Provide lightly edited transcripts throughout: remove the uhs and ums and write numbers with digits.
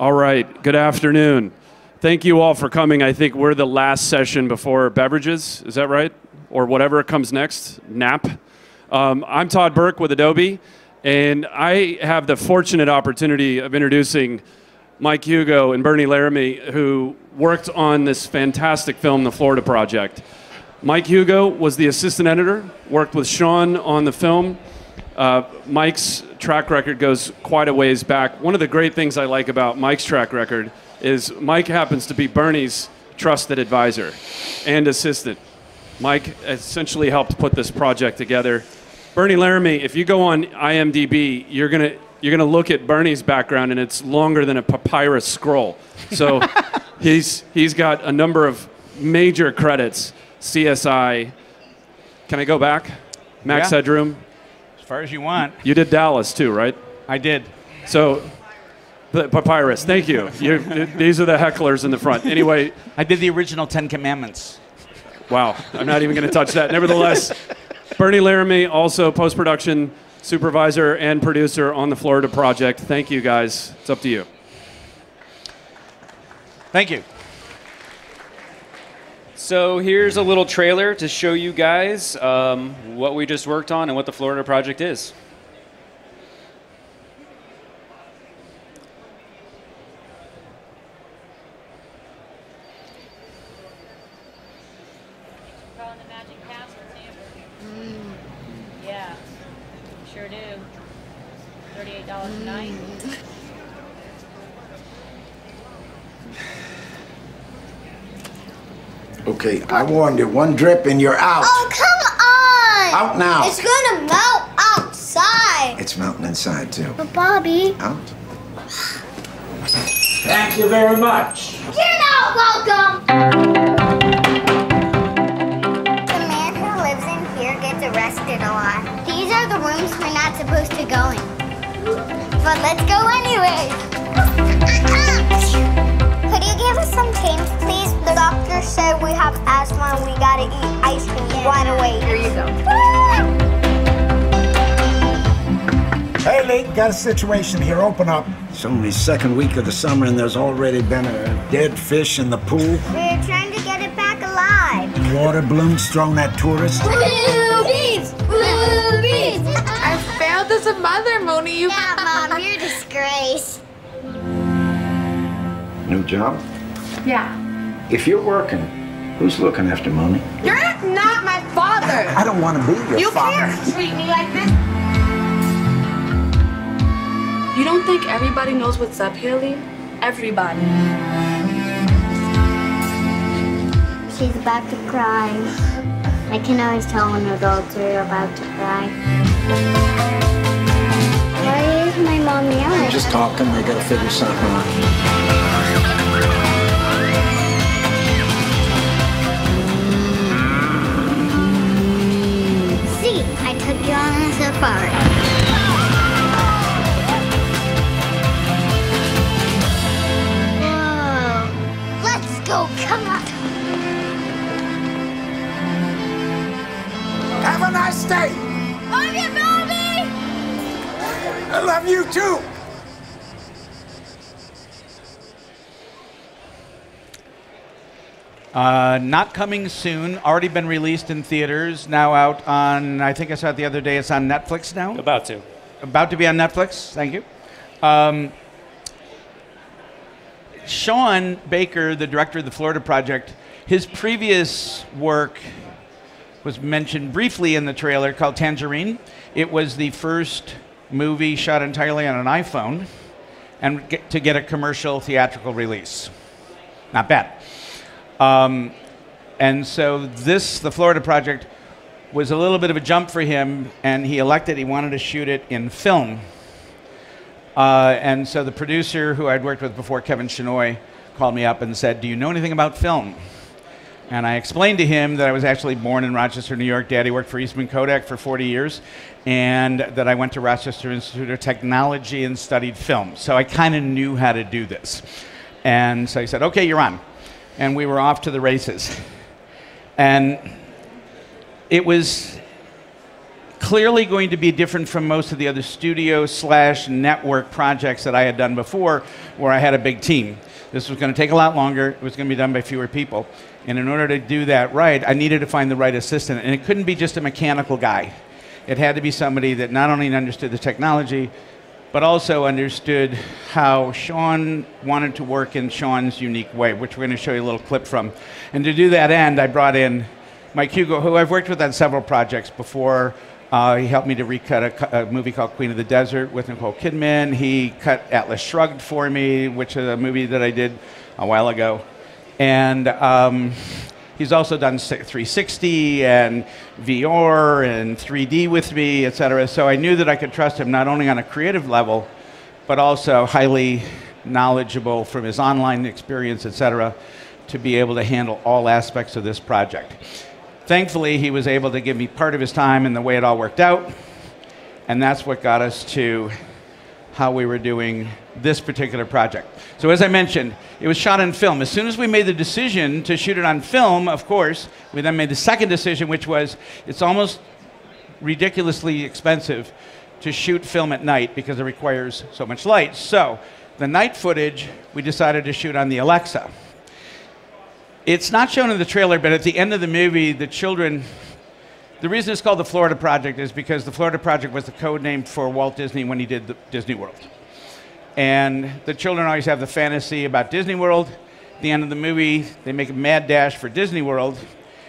All right, good afternoon. Thank you all for coming. I think we're the last session before beverages, is that right? Or whatever comes next, NAP. I'm Todd Burke with Adobe, and I have the fortunate opportunity of introducing Mike Hugo and Bernie Laramie, who worked on this fantastic film, The Florida Project. Mike Hugo was the assistant editor, worked with Sean on the film. Mike's track record goes quite a ways back. One of the great things I like about Mike's track record is Mike happens to be Bernie's trusted advisor and assistant. Mike essentially helped put this project together. Bernie Laramie, if you go on IMDb, you're gonna look at Bernie's background, and it's longer than a papyrus scroll. So he's got a number of major credits. CSI. Can I go back? Max Headroom. As far as you want. You did Dallas too, right? I did. So, Papyrus, thank you. These are the hecklers in the front. Anyway. I did the original 10 Commandments. Wow, I'm not even going to touch that. Nevertheless, Bernie Laramie, also post-production supervisor and producer on the Florida Project. Thank you, guys. It's up to you. Thank you. So here's a little trailer to show you guys what we just worked on and what the Florida Project is. Calling the magic password, Amber. Yeah, sure do. $38 a night. Okay, I warned you. One drip and you're out. Oh, come on! Out now. It's gonna melt outside. It's melting inside, too. But Bobby... Out. Thank you very much. You're not welcome! The man who lives in here gets arrested a lot. These are the rooms we're not supposed to go in. But let's go anyway. Could you give us some change, please? The doctor said we have asthma and we gotta eat ice cream right away. Here you go. Hey, Lee, got a situation here. Open up. It's only second week of the summer and there's already been a dead fish in the pool. We're trying to get it back alive. Water balloons thrown at tourists. Boobies! Boobies! I failed as a mother, Moni. Yeah, Mom, you're a disgrace. New job? Yeah. If you're working, who's looking after Mommy? You're not my father. I don't want to be your You father. can't treat me like this. You don't think everybody knows what's up here, Lee? Everybody. She's about to cry. I can always tell when adults are about to cry. Why is my mom yelling? Just talking, they gotta figure something out. See, I took you on a safari. Whoa. Let's go, come on. Have a nice day. Love you, Bobby! I love you, too. Not coming soon. Already been released in theaters. Now out on, I think I saw it the other day, it's on Netflix now? About to. About to be on Netflix. Thank you. Sean Baker, the director of the Florida Project, his previous work was mentioned briefly in the trailer called Tangerine. It was the first movie shot entirely on an iPhone and to get a commercial theatrical release. Not bad. And so this, the Florida Project, was a little bit of a jump for him, and he elected he wanted to shoot it in film. And so the producer who I'd worked with before, Kevin Shinoy, called me up and said, "Do you know anything about film?" And I explained to him that I was actually born in Rochester, New York. Daddy worked for Eastman Kodak for 40 years, and that I went to Rochester Institute of Technology and studied film. So I kind of knew how to do this. And so he said, "Okay, you're on." And we were off to the races. And it was clearly going to be different from most of the other studio/network projects that I had done before, where I had a big team. This was going to take a lot longer. It was going to be done by fewer people. And in order to do that right, I needed to find the right assistant. And it couldn't be just a mechanical guy. It had to be somebody that not only understood the technology, but also understood how Sean wanted to work in Sean's unique way, which we're going to show you a little clip from. And to do that end, I brought in Mike Hugo, who I've worked with on several projects before. He helped me to recut a movie called Queen of the Desert with Nicole Kidman. He cut Atlas Shrugged for me, which is a movie that I did a while ago. And he's also done 360 and VR and 3D with me, et cetera. So I knew that I could trust him not only on a creative level, but also highly knowledgeable from his online experience, et cetera, to be able to handle all aspects of this project. Thankfully, he was able to give me part of his time in the way it all worked out, and that's what got us to how we were doing this particular project. So as I mentioned, it was shot on film. As soon as we made the decision to shoot it on film, of course, we then made the second decision, which was it's almost ridiculously expensive to shoot film at night because it requires so much light. So the night footage, we decided to shoot on the Alexa. It's not shown in the trailer, but at the end of the movie, the children, the reason it's called the Florida Project is because the Florida Project was the code name for Walt Disney when he did the Disney World. And the children always have the fantasy about Disney World. At the end of the movie, they make a mad dash for Disney World,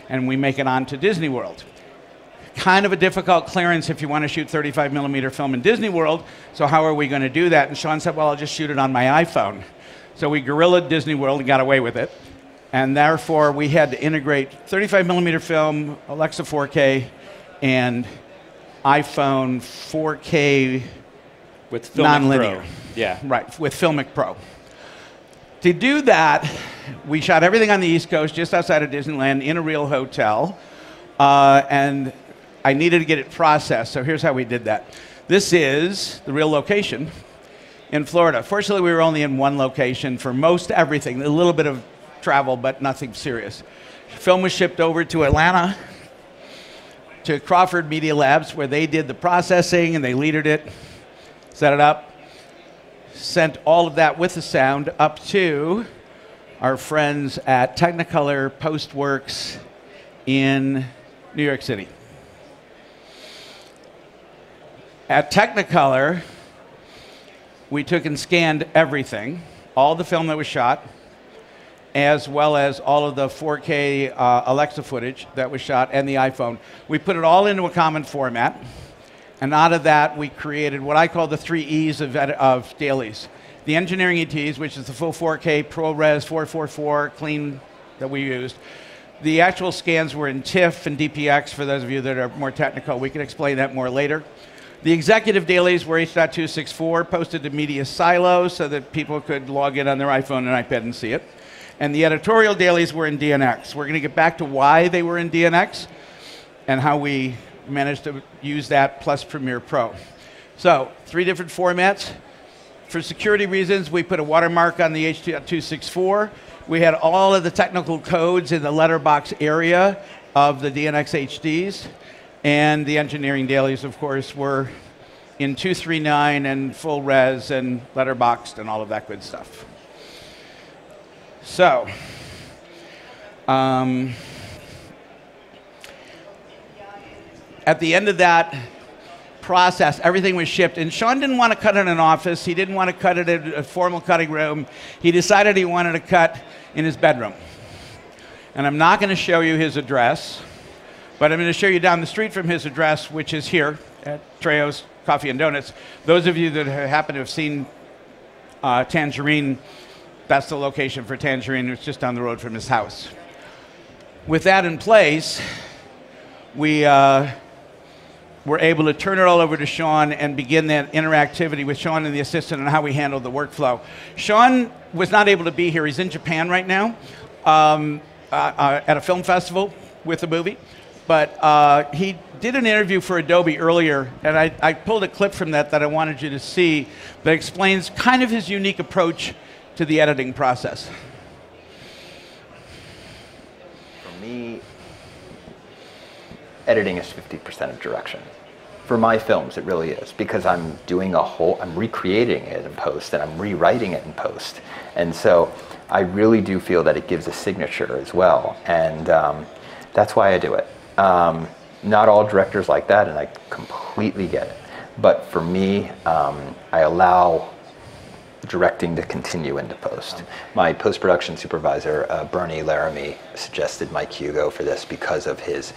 and we make it on to Disney World. Kind of a difficult clearance if you want to shoot 35mm film in Disney World, so how are we going to do that? And Sean said, well, I'll just shoot it on my iPhone. So we guerrillaed Disney World and got away with it. And therefore, we had to integrate 35mm film, Alexa 4K, and iPhone 4K with non-linear. Pro. Yeah. Right, with Filmic Pro. To do that, we shot everything on the East Coast, just outside of Disneyland, in a real hotel. And I needed to get it processed, so here's how we did that. This is the real location in Florida. Fortunately, we were only in one location for most everything, a little bit of travel, but nothing serious. Film was shipped over to Atlanta, to Crawford Media Labs, where they did the processing and they leadered it, set it up, sent all of that with the sound up to our friends at Technicolor Postworks in New York City. At Technicolor, we took and scanned everything, all the film that was shot, as well as all of the 4K Alexa footage that was shot and the iPhone. We put it all into a common format, and out of that we created what I call the 3 E's of dailies. The engineering ETs, which is the full 4K ProRes 444 clean that we used. The actual scans were in TIFF and DPX, for those of you that are more technical. We can explain that more later. The executive dailies were H.264, posted to Media Silo so that people could log in on their iPhone and iPad and see it. And the editorial dailies were in DNX. We're going to get back to why they were in DNX and how we managed to use that plus Premiere Pro. So 3 different formats. For security reasons, we put a watermark on the H.264. We had all of the technical codes in the letterbox area of the DNX HDs. And the engineering dailies, of course, were in 239 and full res and letterboxed and all of that good stuff. So, at the end of that process, everything was shipped. And Sean didn't want to cut in an office. He didn't want to cut it in a formal cutting room. He decided he wanted to cut in his bedroom. And I'm not going to show you his address, but I'm going to show you down the street from his address, which is here at Trejo's Coffee and Donuts. Those of you that happen to have seen Tangerine, that's the location for Tangerine. It's just down the road from his house. With that in place, we were able to turn it all over to Sean and begin that interactivity with Sean and the assistant on how we handled the workflow. Sean was not able to be here. He's in Japan right now at a film festival with the movie. But he did an interview for Adobe earlier, and I pulled a clip from that I wanted you to see that explains kind of his unique approach to the editing process. For me, editing is 50% of direction. For my films, it really is, because I'm doing I'm recreating it in post and I'm rewriting it in post. And so I really do feel that it gives a signature as well. And that's why I do it. Not all directors like that, and I completely get it. But for me, I allow directing to continue into post. My post-production supervisor, Bernie Laramie, suggested Mike Hugo for this because of his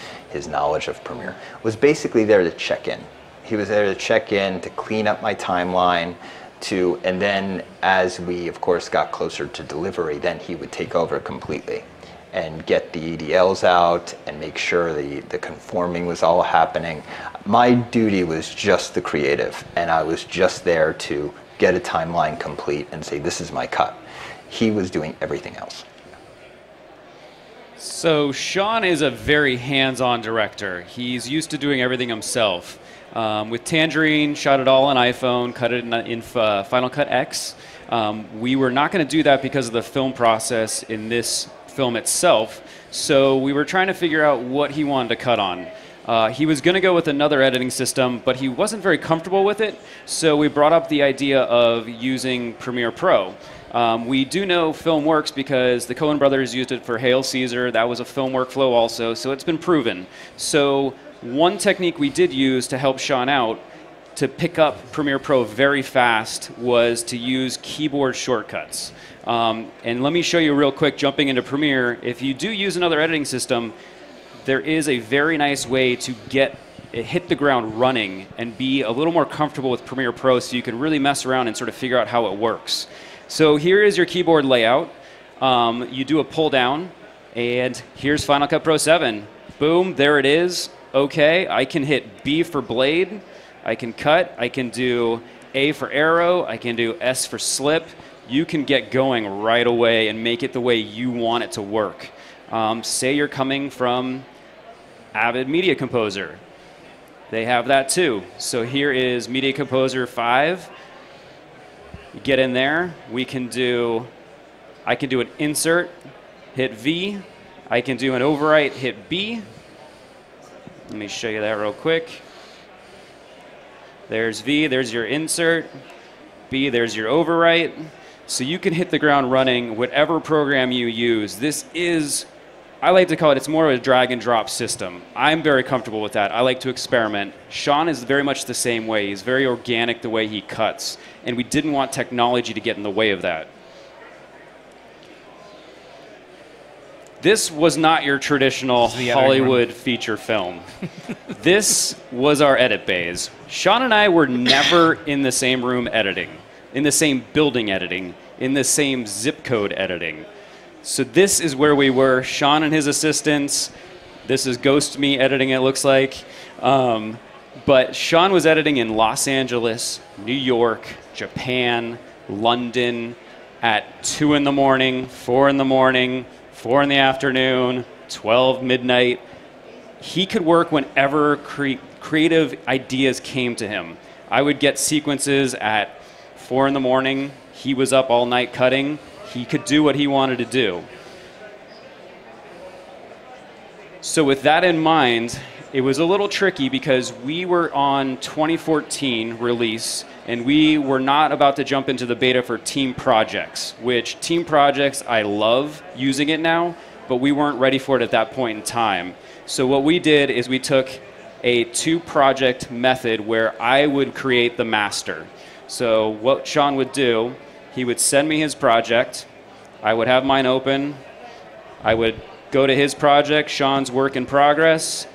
knowledge of Premiere. Was basically there to check in. He was there to check in, to clean up my timeline, and then as we, of course, got closer to delivery, then he would take over completely and get the EDLs out and make sure the conforming was all happening. My duty was just the creative, and I was just there to get a timeline complete and say, this is my cut. He was doing everything else. So Sean is a very hands-on director. He's used to doing everything himself. With Tangerine, shot it all on iPhone, cut it in Final Cut X. We were not going to do that because of the film process in this film itself, so we were trying to figure out what he wanted to cut on. He was going to go with another editing system, but he wasn't very comfortable with it, so we brought up the idea of using Premiere Pro. We do know film works because the Coen brothers used it for Hail Caesar. That was a film workflow also, so it's been proven. So one technique we did use to help Sean out to pick up Premiere Pro very fast was to use keyboard shortcuts. And let me show you real quick, jumping into Premiere. If you do use another editing system, there is a very nice way to hit the ground running and be a little more comfortable with Premiere Pro so you can really mess around and sort of figure out how it works. So here is your keyboard layout. You do a pull down, and here's Final Cut Pro 7. Boom, there it is. Okay, I can hit B for blade. I can cut. I can do A for arrow. I can do S for slip. You can get going right away and make it the way you want it to work. Say you're coming from Avid Media Composer. They have that too. So here is Media Composer 5. You get in there. I can do an insert, hit V. I can do an overwrite, hit B. Let me show you that real quick. There's V, there's your insert. B, there's your overwrite. So you can hit the ground running whatever program you use. This is, I like to call it, it's more of a drag and drop system. I'm very comfortable with that. I like to experiment. Sean is very much the same way. He's very organic the way he cuts. And we didn't want technology to get in the way of that. This was not your traditional Hollywood feature film. This was our edit bays. Sean and I were never in the same room editing, in the same building editing, in the same zip code editing. So this is where we were, Sean and his assistants. This is Ghost Me editing, it looks like. But Sean was editing in Los Angeles, New York, Japan, London, at 2 in the morning, 4 in the morning, 4 in the afternoon, 12 midnight. He could work whenever creative ideas came to him. I would get sequences at 4 in the morning. He was up all night cutting. He could do what he wanted to do. So with that in mind, it was a little tricky because we were on 2014 release and we were not about to jump into the beta for Team Projects, which Team Projects, I love using it now, but we weren't ready for it at that point in time. So what we did is we took a 2-project method where I would create the master. So what Sean would do, he would send me his project, I would have mine open, I would go to his project, Sean's work in progress,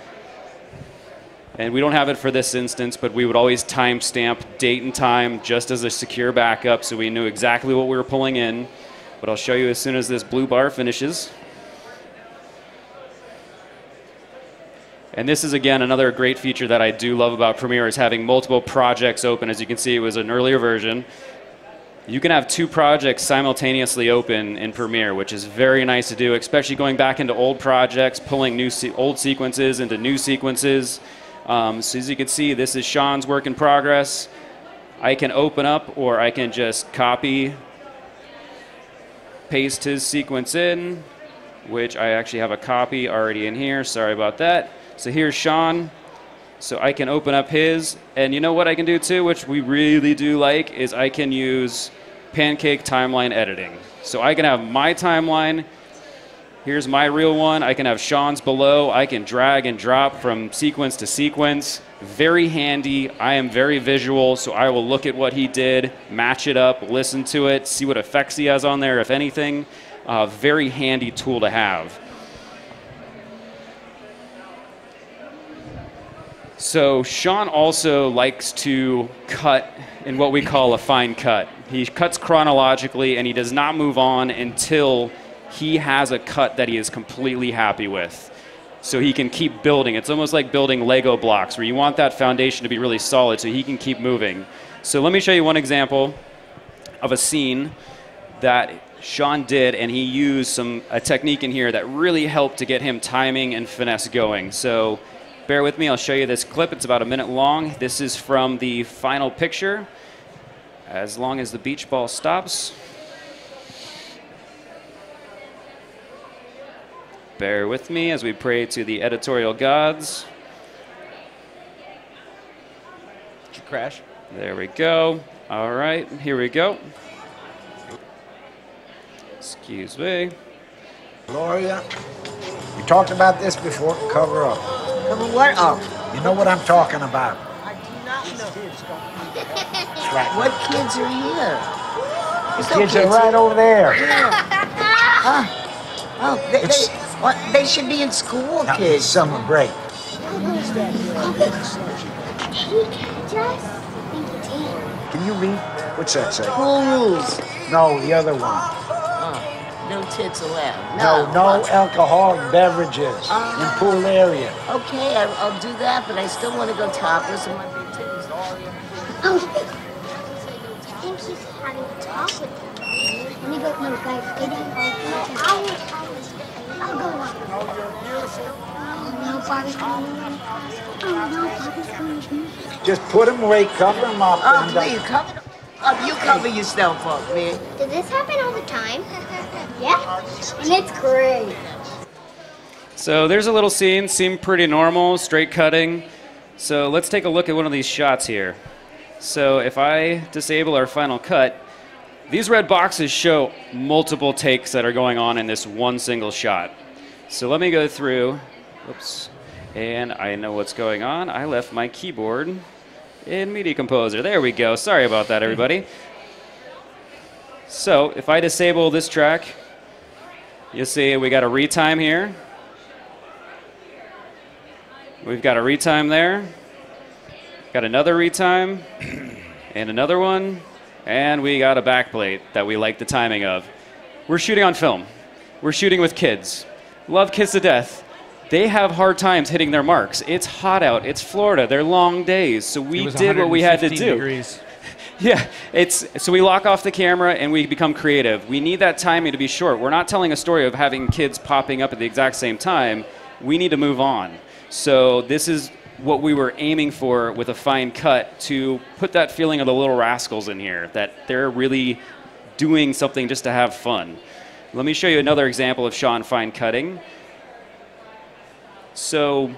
and we don't have it for this instance, but we would always timestamp date and time just as a secure backup so we knew exactly what we were pulling in. But I'll show you as soon as this blue bar finishes. And this is, again, another great feature that I do love about Premiere is having multiple projects open. As you can see, it was an earlier version. You can have 2 projects simultaneously open in Premiere, which is very nice to do, especially going back into old projects, pulling old sequences into new sequences. So as you can see, this is Sean's work in progress. I can open up or I can just copy, paste his sequence in, which I actually have a copy already in here. Sorry about that. So here's Sean. So I can open up his, and you know what I can do too, which we really do like, is I can use pancake timeline editing. So I can have my timeline, here's my real one, I can have Sean's below, I can drag and drop from sequence to sequence. Very handy. I am very visual, so I will look at what he did, match it up, listen to it, see what effects he has on there, if anything. Very handy tool to have. So Sean also likes to cut in what we call a fine cut. He cuts chronologically, and he does not move on until he has a cut that he is completely happy with. So he can keep building. It's almost like building Lego blocks, where you want that foundation to be really solid so he can keep moving. So let me show you one example of a scene that Sean did, and he used a technique in here that really helped to get him timing and finesse going. So bear with me, I'll show you this clip. It's about a minute long. This is from the final picture. As long as the beach ball stops. Bear with me as we pray to the editorial gods. Did you crash? There we go. All right, here we go. Excuse me. Gloria, we talked about this before. Cover up. Cover what up? You know what I'm talking about. I do not know. That's right. What kids are here? The kids are right over there. They should be in school, Now, kids. summer break. Can you read? What's that say? School rules. No, the other one. No tits allowed. No alcoholic beverages in pool area. Okay, I'll do that, but I still want to go topless in my big titties. Oh, I think he's having a talk with them. Let me go. No, guys, get in. I'll go. Oh, no, Bobby's coming. Oh, no, Bobby's coming. Just put them away, cover them up. Oh, please, cover them up. You cover yourself up, man. Does this happen all the time? Yeah, and it's great. So there's a little scene, seemed pretty normal, straight cutting. So let's take a look at one of these shots here. So if I disable our final cut, these red boxes show multiple takes that are going on in this one single shot. So let me go through, oops, and I know what's going on. I left my keyboard in Media Composer. There we go. Sorry about that, everybody. So if I disable this track, you'll see we got a retime here. We've got a retime there. Got another retime and another one. And we got a backplate that we like the timing of. We're shooting on film. We're shooting with kids. Love kids to death. They have hard times hitting their marks. It's hot out. It's Florida. They're long days. So we did what we had to do. Degrees. Yeah, so we lock off the camera and we become creative. We need that timing to be short. We're not telling a story of having kids popping up at the exact same time. We need to move on. So this is what we were aiming for with a fine cut, to put that feeling of the little rascals in here, that they're really doing something just to have fun. Let me show you another example of Sean fine cutting. So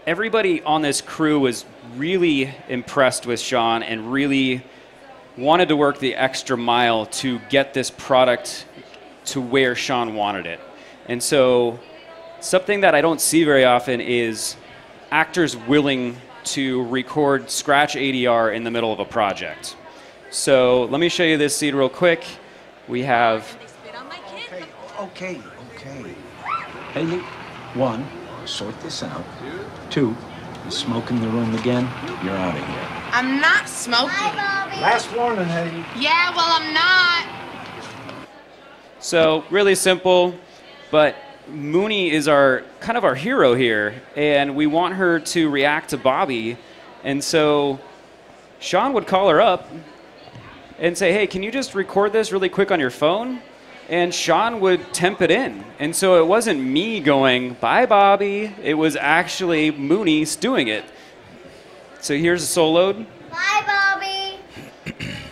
everybody on this crew was really impressed with Sean and really wanted to work the extra mile to get this product to where Sean wanted it. And so something that I don't see very often is actors willing to record scratch ADR in the middle of a project. So let me show you this scene real quick. We have... Okay. Haley, one, sort this out. Two, you smoke in the room again, you're out of here. I'm not smoking. Bye, Bobby. Last warning, Haley. Yeah, well, I'm not. So really simple, but Mooney is kind of our hero here, and we want her to react to Bobby. And so Sean would call her up and say, hey, can you just record this really quick on your phone? And Sean would temp it in. And so it wasn't me going, bye, Bobby. It was actually Mooney doing it. So here's a soloed. Bye, Bobby.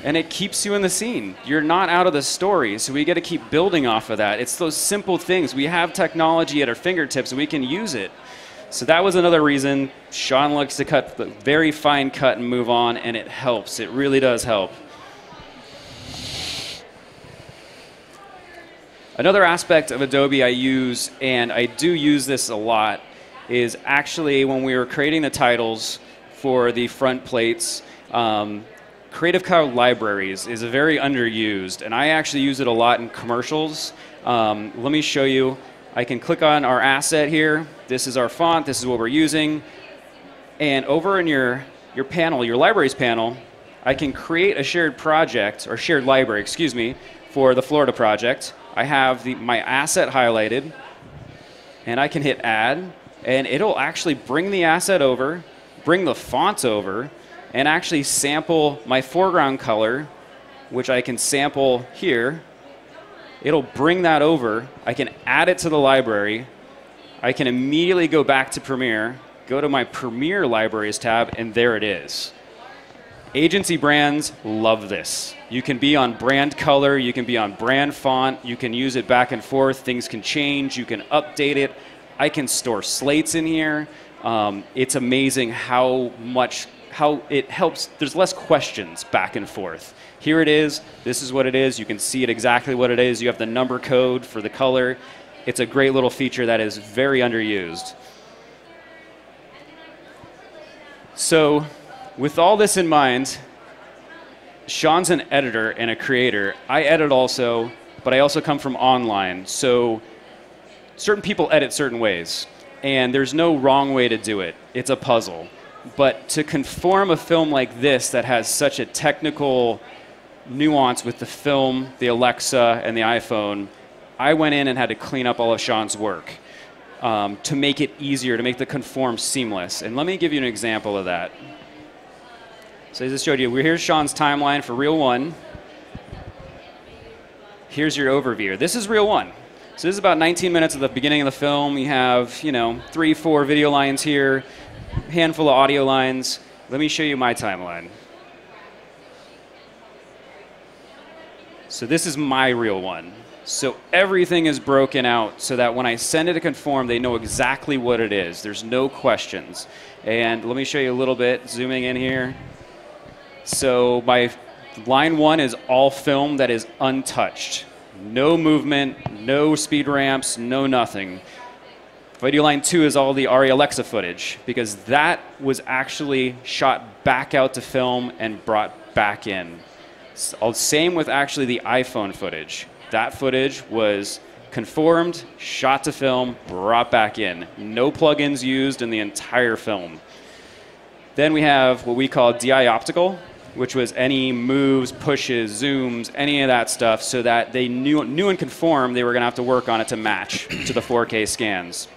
And it keeps you in the scene. You're not out of the story, so we got to keep building off of that. It's those simple things. We have technology at our fingertips, and we can use it. So that was another reason Sean likes to cut the very fine cut and move on, and it helps. It really does help. Another aspect of Adobe I use, and I do use this a lot, is actually when we were creating the titles for the front plates, Creative Cloud Libraries is very underused, and I actually use it a lot in commercials. Let me show you. I can click on our asset here. This is our font. This is what we're using. And over in your panel, your libraries panel, I can create a shared project, or shared library, excuse me, for the Florida project. I have my asset highlighted, and I can hit add, and it'll actually bring the asset over, bring the font over, and actually sample my foreground color, which I can sample here. It'll bring that over. I can add it to the library. I can immediately go back to Premiere, go to my Premiere Libraries tab, and there it is. Agency brands love this. You can be on brand color, you can be on brand font, you can use it back and forth, things can change, you can update it. I can store slates in here. It's amazing how it helps. There's less questions back and forth. Here it is, this is what it is, you can see it exactly what it is, you have the number code for the color. It's a great little feature that is very underused. So, with all this in mind, Sean's an editor and a creator. I edit also, but I also come from online. So certain people edit certain ways, and there's no wrong way to do it. It's a puzzle. But to conform a film like this that has such a technical nuance with the film, the Alexa, and the iPhone, I went in and had to clean up all of Sean's work to make it easier, to make the conform seamless. And let me give you an example of that. So as I showed you, here's Sean's timeline for reel 1. Here's your overview. This is reel 1. So this is about 19 minutes at the beginning of the film. You have, 3, 4 video lines here, a handful of audio lines. Let me show you my timeline. So this is my reel 1. So everything is broken out so that when I send it to conform, they know exactly what it is. There's no questions. And let me show you a little bit, zooming in here. So my line 1 is all film that is untouched. No movement, no speed ramps, no nothing. Video line 2 is all the ARRI Alexa footage, because that was actually shot back out to film and brought back in. Same with actually the iPhone footage. That footage was conformed, shot to film, brought back in. No plugins used in the entire film. Then we have what we call DI optical, which was any moves, pushes, zooms, any of that stuff, so that they knew and conformed they were going to have to work on it to match to the 4K scans.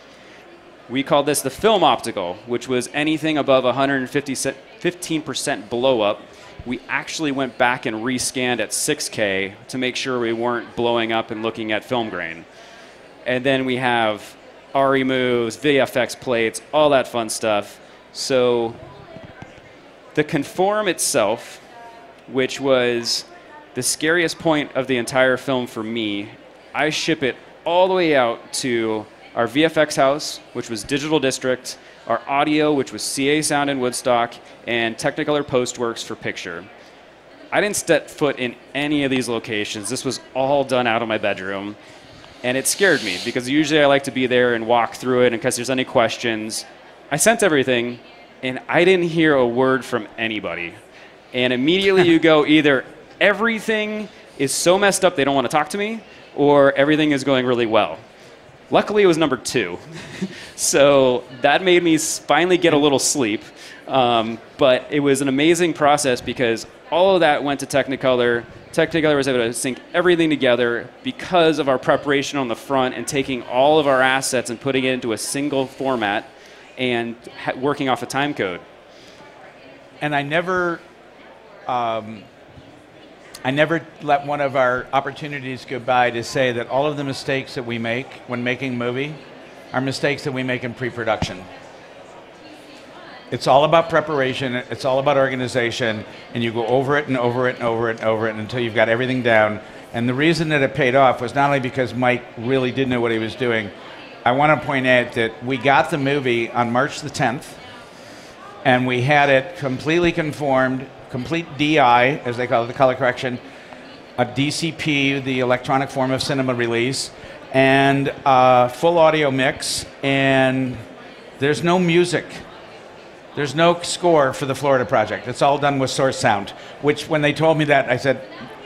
We called this the film optical, which was anything above 115% blow up. We actually went back and rescanned at 6K to make sure we weren't blowing up and looking at film grain. And then we have ARRI moves, VFX plates, all that fun stuff. So the conform itself, which was the scariest point of the entire film for me, I ship it all the way out to our VFX house, which was Digital District, our audio, which was CA Sound in Woodstock, and Technicolor Postworks for picture. I didn't step foot in any of these locations. This was all done out of my bedroom. And it scared me, because usually I like to be there and walk through it in case there's any questions. I sent everything, and I didn't hear a word from anybody. And immediately you go, either everything is so messed up they don't want to talk to me, or everything is going really well. Luckily, it was number 2. So that made me finally get a little sleep. But it was an amazing process, because all of that went to Technicolor. Technicolor was able to sync everything together because of our preparation on the front and taking all of our assets and putting it into a single format and working off a time code. And I never let one of our opportunities go by to say that all of the mistakes that we make when making a movie are mistakes that we make in pre-production. It's all about preparation, it's all about organization, and you go over it and over it and over it and over it until you've got everything down. And the reason that it paid off was not only because Mike really did know what he was doing, I want to point out that we got the movie on March the 10th, and we had it completely conformed, complete DI, as they call it, the color correction, a DCP, the electronic form of cinema release, and full audio mix, and there's no music. There's no score for the Florida project. It's all done with source sound, which when they told me that, I said,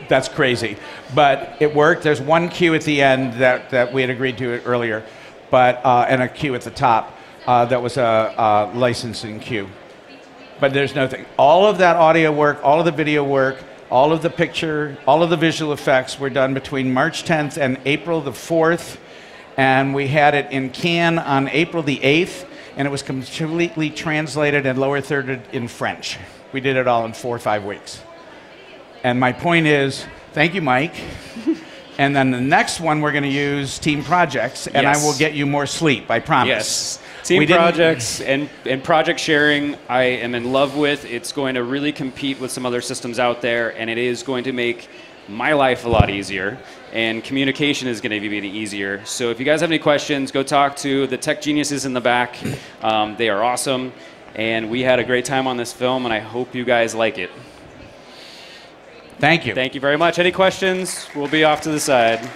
that's crazy. But it worked. There's one cue at the end that we had agreed to earlier, but and a cue at the top that was a licensing cue. But there's nothing. All of that audio work, all of the video work, all of the picture, all of the visual effects were done between March 10th and April the 4th. And we had it in Cannes on April the 8th, and it was completely translated and lower thirded in French. We did it all in 4 or 5 weeks. And my point is, thank you, Mike. And then the next one, we're going to use team projects, and Yes. I will get you more sleep, I promise. Yes. Team projects and project sharing, I am in love with. It's going to really compete with some other systems out there, and it is going to make my life a lot easier, and communication is going to be easier. So if you guys have any questions, go talk to the tech geniuses in the back. They are awesome, and we had a great time on this film, and I hope you guys like it. Thank you. Thank you very much. Any questions? We'll be off to the side.